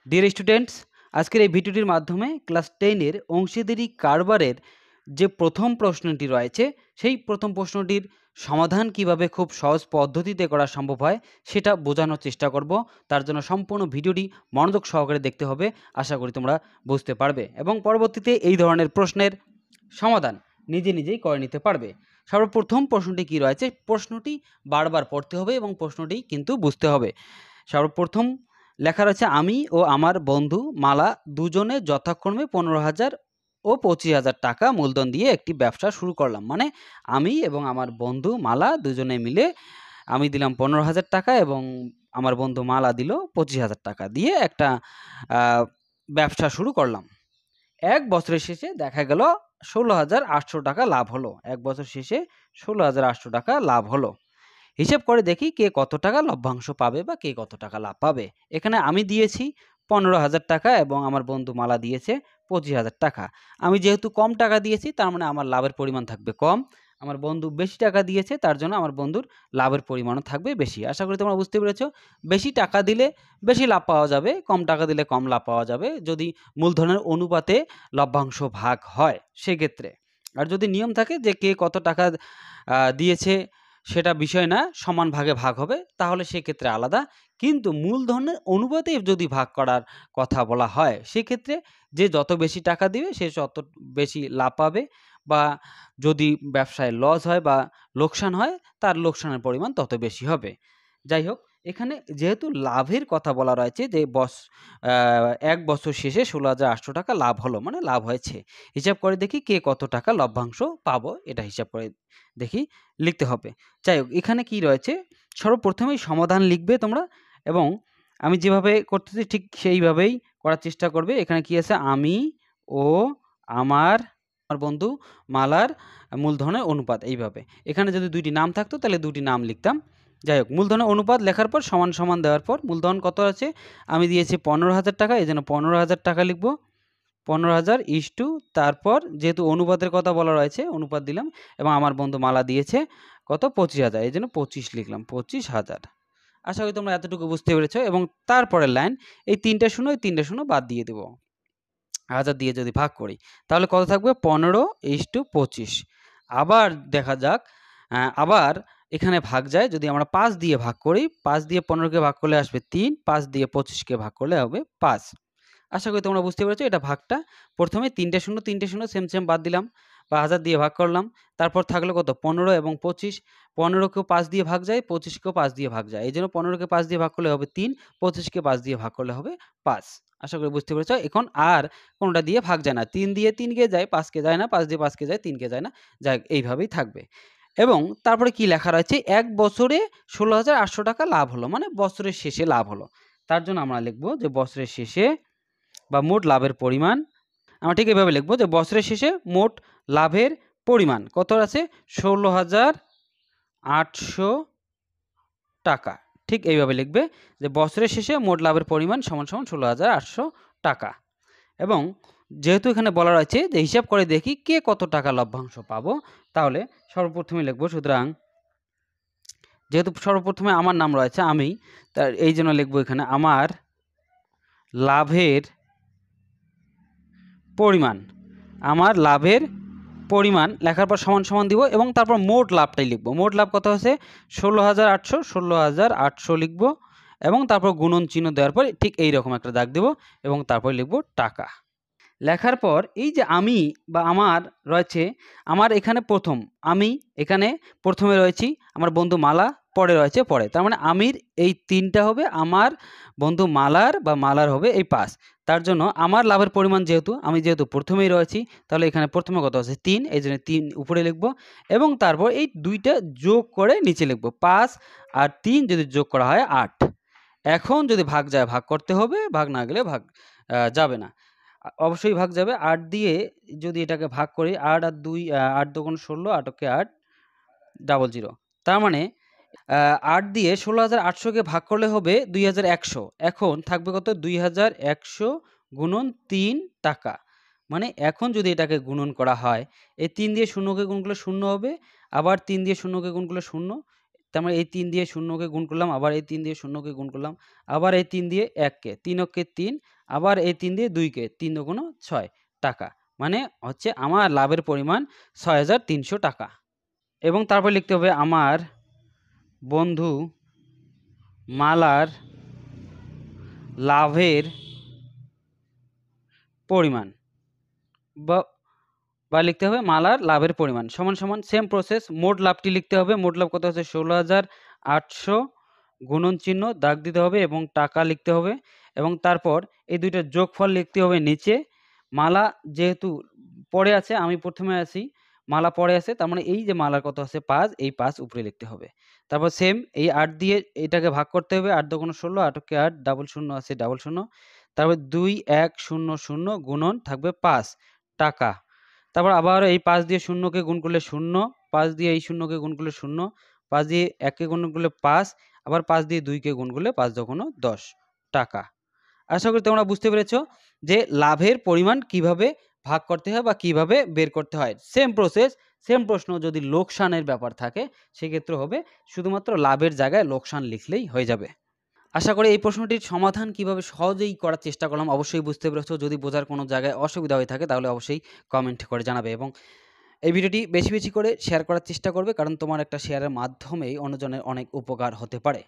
Dear students, আজকের এই ভিডিওটির মাধ্যমে ক্লাস 10-এর অংশীদারি কারবারের যে প্রথম প্রশ্নটি রয়েছে সেই প্রথম প্রশ্নটির সমাধান কিভাবে খুব সহজ পদ্ধতিতে করা সম্ভব হয় সেটা বোঝানোর চেষ্টা করব। তার জন্য সম্পূর্ণ ভিডিওটি মনোযোগ সহকারে দেখতে হবে। আশা করি তোমরা বুঝতে পারবে এবং পরবর্তীতে এই ধরনের প্রশ্নের সমাধান নিজেই করে নিতে পারবে। সর্বপ্রথম প্রশ্নটি কি রয়েছে, প্রশ্নটি বারবার পড়তে হবে এবং প্রশ্নটি কিন্তু বুঝতে হবে। সর্বপ্রথম লেখা রয়েছে, আমি ও আমার বন্ধু মালা দুজনে যথাক্রমে 15,000 ও 25,000 টাকা মূলধন দিয়ে একটি ব্যবসা শুরু করলাম। মানে আমি এবং আমার বন্ধু মালা দুজনে মিলে, আমি দিলাম 15,000 টাকা এবং আমার বন্ধু মালা দিল 25,000 টাকা দিয়ে একটা ব্যবসা শুরু করলাম। 1 বছরের শেষে দেখা গেল 16,800 টাকা লাভ হলো। 1 বছর শেষে 16,800 টাকা লাভ হলো। হিসেব করে দেখি কে কত টাকা লভ্যাংশ পাবে বা কে কত টাকা লাভ পাবে। এখানে আমি দিয়েছি 15,000 টাকা এবং আমার বন্ধু মালা দিয়েছে 25,000 টাকা। আমি যেহেতু কম টাকা দিয়েছি তার মানে আমার লাভের পরিমাণ থাকবে কম। আমার বন্ধু বেশি টাকা দিয়েছে তার জন্য আমার বন্ধুর লাভের পরিমাণও থাকবে বেশি। আশা করি তোমরা বুঝতে পেরেছো। বেশি টাকা দিলে বেশি লাভ পাওয়া যাবে, কম টাকা দিলে কম লাভ পাওয়া যাবে যদি মূলধনের অনুপাতে লভ্যাংশ ভাগ হয় সেক্ষেত্রে। আর যদি নিয়ম থাকে যে কে কত টাকা দিয়েছে সেটা বিষয় না, সমান ভাগে ভাগ হবে, তাহলে সেক্ষেত্রে আলাদা। কিন্তু মূলধনের অনুপাতে যদি ভাগ করার কথা বলা হয় সেক্ষেত্রে যে যত বেশি টাকা দিবে সে তত বেশি লাভ পাবে, বা যদি ব্যবসায় লস হয় বা লোকসান হয় তার লোকসানের পরিমাণ তত বেশি হবে। যাই হোক, এখানে যেহেতু লাভের কথা বলা রয়েছে যে 1 বছর শেষে 16,800 টাকা লাভ হলো, মানে লাভ হয়েছে। হিসাব করে দেখি কে কত টাকা লভ্যাংশ পাবো, এটা হিসাব করে দেখি লিখতে হবে। যাই হোক, এখানে কি রয়েছে, সর্বপ্রথমেই সমাধান লিখবে তোমরা এবং আমি যেভাবে করতেছি ঠিক সেইভাবেই করার চেষ্টা করবে। এখানে কি আছে, আমি ও আমার বন্ধু মালার মূলধনের অনুপাত, এইভাবে। এখানে যদি দুইটি নাম থাকতো তাহলে দুটি নাম লিখতাম। যাই হোক, মূলধনের অনুপাত লেখার পর সমান সমান দেওয়ার পর মূলধন কত আছে, আমি দিয়েছি 15,000 টাকা, এই জন্য 15,000 টাকা লিখবো। 15,000 ইস্টু, তারপর যেহেতু অনুপাতের কথা বলা রয়েছে অনুপাত দিলাম, এবং আমার বন্ধু মালা দিয়েছে কত, 25,000, এই জন্য 25 লিখলাম, 25,000। আশা করি তোমরা এতটুকু বুঝতে পেরেছো। এবং তারপরের লাইন, এই 3টা শূন্য এই 3টা শূন্য বাদ দিয়ে দেবো। 1000 দিয়ে যদি ভাগ করি তাহলে কত থাকবে, 15:25। আবার দেখা যাক, আবার এখানে ভাগ যায়, যদি আমরা 5 দিয়ে ভাগ করি, 5 দিয়ে 15কে ভাগ করলে আসবে 3, 5 দিয়ে 25কে ভাগ করলে হবে 5। আশা করি তোমরা বুঝতে পেরেছো। এটা ভাগটা প্রথমে 3টে শূন্য সেম বাদ দিলাম, বা 1000 দিয়ে ভাগ করলাম। তারপর থাকলো কত, 15 এবং 25। 15কেও 5 দিয়ে ভাগ যায়, 25কেও 5 দিয়ে ভাগ যায়, এই জন্য 15কে 5 দিয়ে ভাগ করলে হবে 3, 25কে 5 দিয়ে ভাগ করলে হবে 5। আশা করি বুঝতে পেরেছো। এখন আর কোনটা দিয়ে ভাগ যায় না, 3 দিয়ে 3কে যায়, 5কে যায় না, 5 দিয়ে 5কে যায়, 3কে যায় না। যাই হোক, এইভাবেই থাকবে। এবং তারপরে কি লেখা রয়েছে, 1 বছরে 16,800 টাকা লাভ হলো, মানে বছরের শেষে লাভ হলো। তার জন্য আমরা লিখবো যে বছরের শেষে বা মোট লাভের পরিমাণ, আমরা ঠিক এভাবে লিখবো যে বছরের শেষে মোট লাভের পরিমাণ কত আছে, 16,800 টাকা। ঠিক এইভাবে লিখবে যে বছরের শেষে মোট লাভের পরিমাণ সমান সমান 16,800 টাকা। এবং যেহেতু এখানে বলা রয়েছে যে হিসাব করে দেখি কে কত টাকা লভ্যাংশ পাবো, তাহলে সর্বপ্রথমে লিখবো, সুতরাং যেহেতু সর্বপ্রথমে আমার নাম রয়েছে আমি, তার এই জন্য লিখবো এখানে আমার লাভের পরিমাণ। আমার লাভের পরিমাণ লেখার পর সমান সমান দিব এবং তারপর মোট লাভটাই লিখব। মোট লাভ কত আছে, 16,800, 16,800 লিখব এবং তারপর গুণন চিহ্ন দেওয়ার পর ঠিক এইরকম একটা দাগ দেব এবং তারপর লিখব টাকা। লেখার পর এই যে আমি বা আমার রয়েছে, আমার এখানে প্রথম, আমি এখানে প্রথমে রয়েছি, আমার বন্ধু মালা পরে রয়েছে পরে, তার মানে আমির এই 3টা হবে, আমার বন্ধু মালার বা মালার হবে এই 5। তার জন্য আমার লাভের পরিমাণ যেহেতু প্রথমেই রয়েছি, তাহলে এখানে প্রথমে কত আছে 3, এই জন্য 3 উপরে লিখব এবং তারপর এই 2টা যোগ করে নিচে লিখব, 5 আর 3 যদি যোগ করা হয় 8। এখন যদি ভাগ যায় ভাগ করতে হবে, ভাগ না গেলে ভাগ যাবে না, অবশ্যই ভাগ যাবে। 8 দিয়ে যদি এটাকে ভাগ করি, 8 আর 2, 8 দুগুণ 16, 8 কে 8, 00। তার মানে 8 দিয়ে 16,800কে ভাগ করলে হবে 2,100। এখন থাকবে কত, 2,100 গুণন 3 টাকা। মানে এখন যদি এটাকে গুণন করা হয়, এই 3 দিয়ে শূন্যকে গুণ করলে 0 হবে, আবার 3 দিয়ে শূন্যকে গুণ করলে 0, তার মানে এই 3 দিয়ে শূন্যকে গুণ করলাম, আবার এই 3 দিয়ে শূন্যকে গুণ করলাম, আবার এই 3 দিয়ে 1কে, 3 অক্ষে 3, আবার এই 3 দিয়ে 2 কে 3 দুগুণ 6 টাকা, মানে হচ্ছে আমার লাভের পরিমাণ ৬,৩০০ টাকা। এবং তারপর লিখতে হবে আমার বন্ধু মালার লাভের পরিমাণ, বা বা লিখতে হবে মালার লাভের পরিমাণ সমান সমান সেম প্রসেস, মোট লাভটি লিখতে হবে। মোট লাভ কত হচ্ছে ১৬,৮০০, গুণন চিহ্ন দাগ দিতে হবে এবং টাকা লিখতে হবে এবং তারপর এই দুইটার যোগফল লিখতে হবে নিচে। মালা যেহেতু পরে আছে, আমি প্রথমে আছি, মালা পরে আছে, তার মানে এই যে মালার কত আছে ৫, এই ৫ উপরে লিখতে হবে। তারপর সেম এই ৮ দিয়ে এটাকে ভাগ করতে হবে, ৮ দুগুণ ১৬, ৮ কে ৮, ডাবল শূন্য আছে ডাবল শূন্য, তারপর ২,১,০,০০ গুণন থাকবে ৫ টাকা। তারপর আবার এই ৫ দিয়ে শূন্যকে গুণ করলে ০, ৫ দিয়ে এই শূন্যকে গুণ করলে ০, ৫ দিয়ে ১ কে গুণ করলে ৫, আবার ৫ দিয়ে ২ কে গুণ করলে ৫ দুগুণ ১০ টাকা। আশা করি তোমরা বুঝতে পেরেছ যে লাভের পরিমাণ কিভাবে ভাগ করতে হয় বা কিভাবে বের করতে হয়। সেম প্রসেস, সেম প্রশ্ন যদি লোকসানের ব্যাপার থাকে সেক্ষেত্রে হবে শুধুমাত্র লাভের জায়গায় লোকসান লিখলেই হয়ে যাবে। আশা করি এই প্রশ্নটির সমাধান কিভাবে সহজেই করার চেষ্টা করলাম অবশ্যই বুঝতে পেরেছ। যদি বোঝার কোনো জায়গায় অসুবিধা হয়ে থাকে তাহলে অবশ্যই কমেন্ট করে জানাবে এবং এই ভিডিওটি বেশি বেশি করে শেয়ার করার চেষ্টা করবে, কারণ তোমার একটা শেয়ারের মাধ্যমেই অন্যজনের অনেক উপকার হতে পারে।